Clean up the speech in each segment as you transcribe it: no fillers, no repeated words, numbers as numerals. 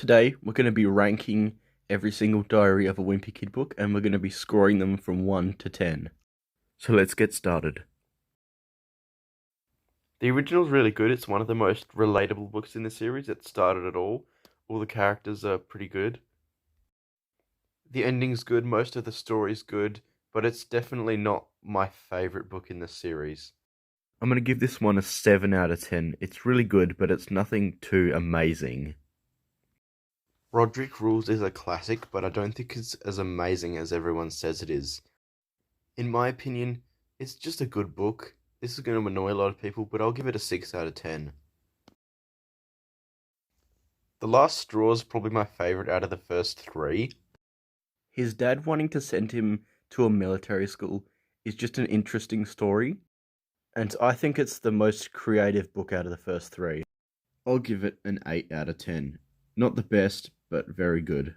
Today, we're going to be ranking every single Diary of a Wimpy Kid book, and we're going to be scoring them from 1 to 10. So let's get started. The original's really good. It's one of the most relatable books in the series. It started it all. All the characters are pretty good. The ending's good, most of the story's good, but it's definitely not my favorite book in the series. I'm going to give this one a 7 out of 10. It's really good, but it's nothing too amazing. Roderick Rules is a classic, but I don't think it's as amazing as everyone says it is. In my opinion, it's just a good book. This is going to annoy a lot of people, but I'll give it a 6 out of 10. The Last Straw is probably my favourite out of the first three. His dad wanting to send him to a military school is just an interesting story, and I think it's the most creative book out of the first three. I'll give it an 8 out of 10. Not the best, but very good.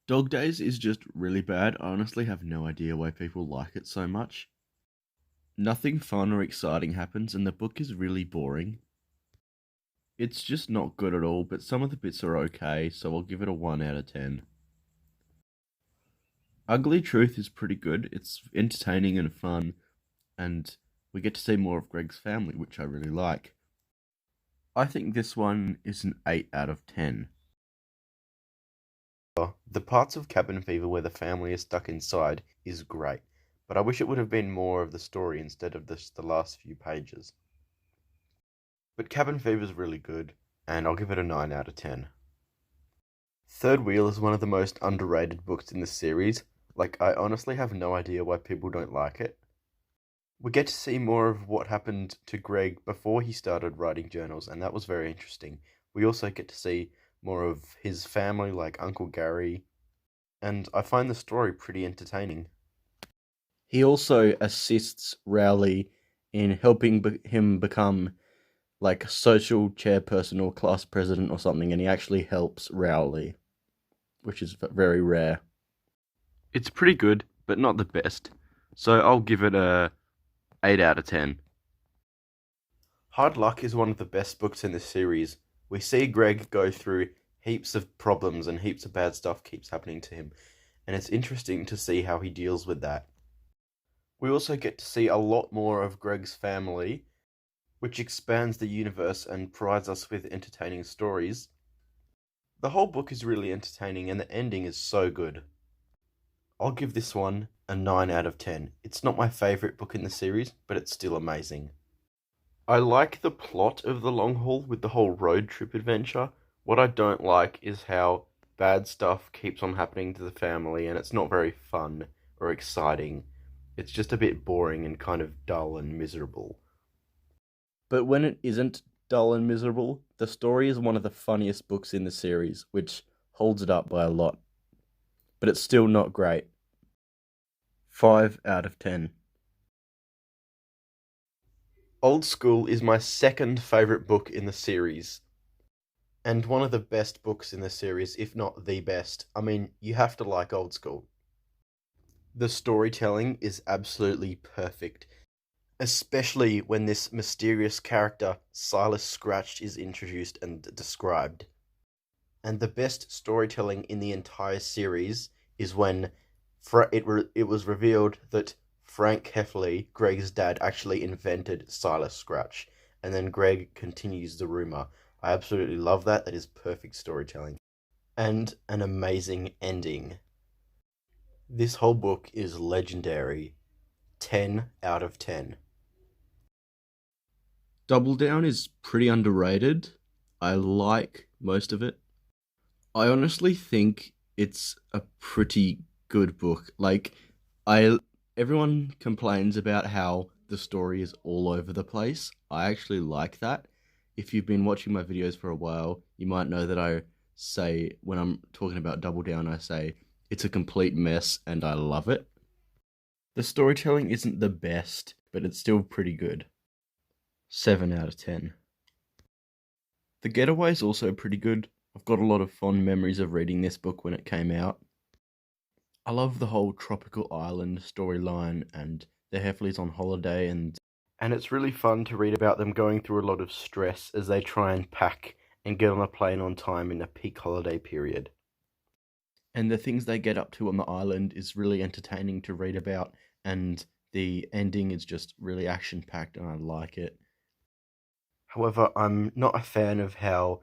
Dog Days is just really bad. I honestly have no idea why people like it so much. Nothing fun or exciting happens, and the book is really boring. It's just not good at all, but some of the bits are okay, so I'll give it a 1 out of 10. Ugly Truth is pretty good. It's entertaining and fun, and we get to see more of Greg's family, which I really like. I think this one is an 8 out of 10. The parts of Cabin Fever where the family is stuck inside is great, but I wish it would have been more of the story instead of the last few pages. But Cabin Fever is really good, and I'll give it a 9 out of 10. Third Wheel is one of the most underrated books in the series. I honestly have no idea why people don't like it. We get to see more of what happened to Greg before he started writing journals, and that was very interesting. We also get to see more of his family, like Uncle Gary, and I find the story pretty entertaining. He also assists Rowley in helping him become like a social chairperson or class president or something, and he actually helps Rowley, which is very rare. It's pretty good, but not the best, so I'll give it a 8 out of 10. Hard Luck is one of the best books in the series. We see Greg go through heaps of problems and heaps of bad stuff keeps happening to him, and it's interesting to see how he deals with that. We also get to see a lot more of Greg's family, which expands the universe and provides us with entertaining stories. The whole book is really entertaining and the ending is so good. I'll give this one a 9 out of 10. It's not my favourite book in the series, but it's still amazing. I like the plot of The Long Haul with the whole road trip adventure. What I don't like is how bad stuff keeps on happening to the family and it's not very fun or exciting. It's just a bit boring and kind of dull and miserable. But when it isn't dull and miserable, the story is one of the funniest books in the series, which holds it up by a lot. But it's still not great. 5 out of 10. Old School is my second favourite book in the series, and one of the best books in the series, if not the best. I mean, you have to like Old School. The storytelling is absolutely perfect, especially when this mysterious character, Silas Scratch, is introduced and described. And the best storytelling in the entire series is when it was revealed that Frank Heffley, Greg's dad, actually invented Silas Scratch, and then Greg continues the rumor. I absolutely love that. That is perfect storytelling. And an amazing ending. This whole book is legendary. 10 out of 10. Double Down is pretty underrated. I like most of it. I honestly think it's a pretty good book. Everyone complains about how the story is all over the place. I actually like that. If you've been watching my videos for a while, you might know that I say, when I'm talking about Double Down, I say, it's a complete mess and I love it. The storytelling isn't the best, but it's still pretty good. 7 out of 10. The Getaway is also pretty good. I've got a lot of fond memories of reading this book when it came out. I love the whole tropical island storyline and the Heffleys on holiday, and it's really fun to read about them going through a lot of stress as they try and pack and get on a plane on time in a peak holiday period. And the things they get up to on the island is really entertaining to read about, and the ending is just really action-packed, and I like it. However, I'm not a fan of how,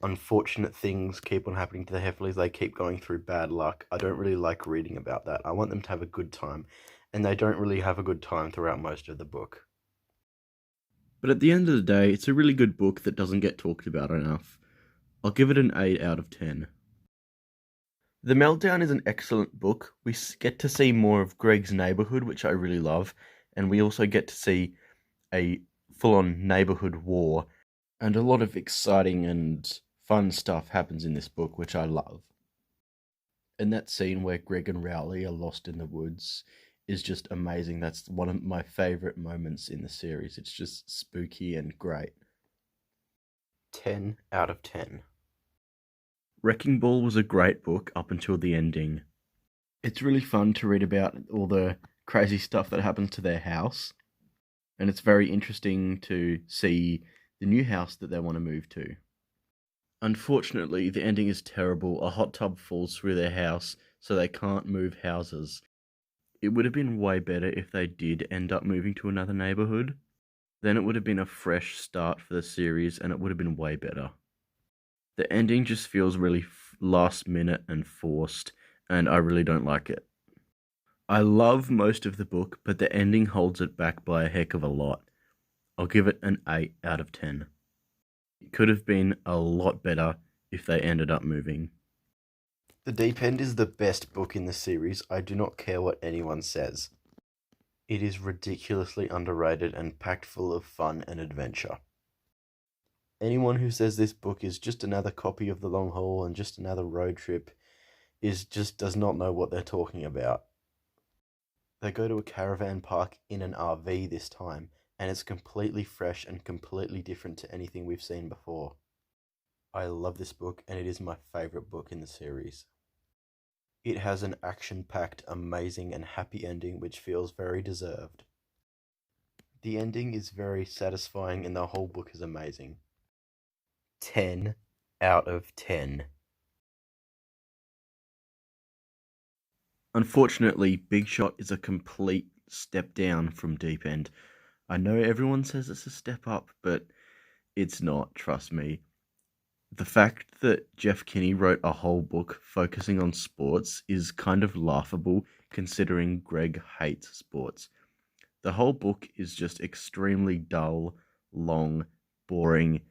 unfortunate things keep on happening to the Heffleys. They keep going through bad luck. I don't really like reading about that. I want them to have a good time, and they don't really have a good time throughout most of the book. But at the end of the day, it's a really good book that doesn't get talked about enough. I'll give it an 8 out of 10. The Meltdown is an excellent book. We get to see more of Greg's neighborhood, which I really love, and we also get to see a full-on neighborhood war, and a lot of exciting and fun stuff happens in this book, which I love. And that scene where Greg and Rowley are lost in the woods is just amazing. That's one of my favorite moments in the series. It's just spooky and great. 10 out of 10. Wrecking Ball was a great book up until the ending. It's really fun to read about all the crazy stuff that happens to their house, and it's very interesting to see the new house that they want to move to. Unfortunately, the ending is terrible. A hot tub falls through their house, so they can't move houses. It would have been way better if they did end up moving to another neighborhood. Then it would have been a fresh start for the series, and it would have been way better. The ending just feels really last minute and forced, and I really don't like it. I love most of the book, but the ending holds it back by a heck of a lot. I'll give it an 8 out of 10. It could have been a lot better if they ended up moving. The Deep End is the best book in the series. I do not care what anyone says. It is ridiculously underrated and packed full of fun and adventure. Anyone who says this book is just another copy of The Long Haul and just another road trip does not know what they're talking about. They go to a caravan park in an RV this time, and it's completely fresh and completely different to anything we've seen before. I love this book, and it is my favourite book in the series. It has an action-packed, amazing and happy ending which feels very deserved. The ending is very satisfying and the whole book is amazing. 10 out of 10. Unfortunately, Big Shot is a complete step down from Deep End. I know everyone says it's a step up, but it's not, trust me. The fact that Jeff Kinney wrote a whole book focusing on sports is kind of laughable, considering Greg hates sports. The whole book is just extremely dull, long, boring,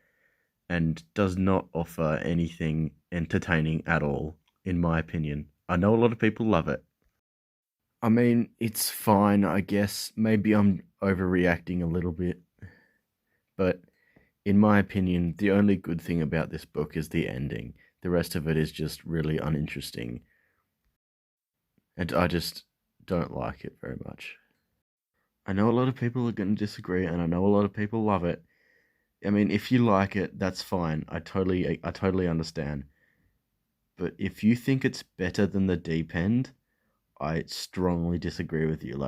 and does not offer anything entertaining at all, in my opinion. I know a lot of people love it. I mean, it's fine, I guess. Maybe I'm overreacting a little bit. But in my opinion, the only good thing about this book is the ending. The rest of it is just really uninteresting. And I just don't like it very much. I know a lot of people are going to disagree, and I know a lot of people love it. I mean, if you like it, that's fine. I totally understand. But if you think it's better than The Deep End, I strongly disagree with you.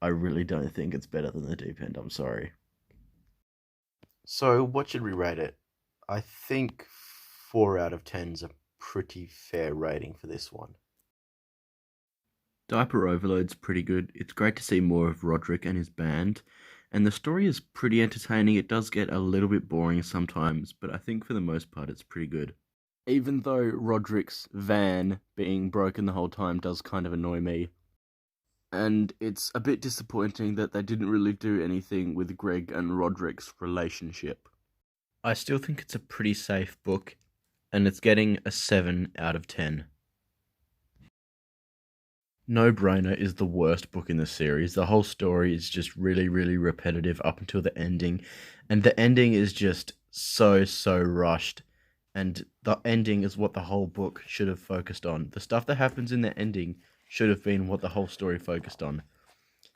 I really don't think it's better than The Deep End. I'm sorry. So, what should we rate it? I think 4 out of 10 is a pretty fair rating for this one. Diaper Overload's pretty good. It's great to see more of Roderick and his band, and the story is pretty entertaining. It does get a little bit boring sometimes, but I think for the most part it's pretty good. Even though Roderick's van being broken the whole time does kind of annoy me. And it's a bit disappointing that they didn't really do anything with Greg and Roderick's relationship. I still think it's a pretty safe book, and it's getting a 7 out of 10. No Brainer is the worst book in the series. The whole story is just really, really repetitive up until the ending, and the ending is just so rushed. And the ending is what the whole book should have focused on. The stuff that happens in the ending should have been what the whole story focused on.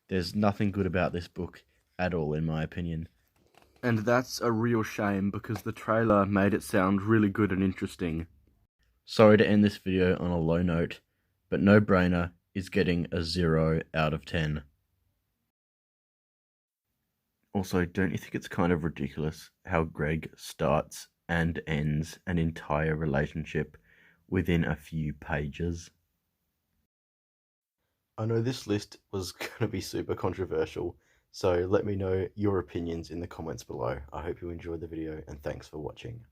There's nothing good about this book at all, in my opinion. And that's a real shame, because the trailer made it sound really good and interesting. Sorry to end this video on a low note, but No Brainer is getting a 0 out of 10. Also, don't you think it's kind of ridiculous how Greg starts and ends an entire relationship within a few pages. I know this list was going to be super controversial, so let me know your opinions in the comments below. I hope you enjoyed the video, and thanks for watching.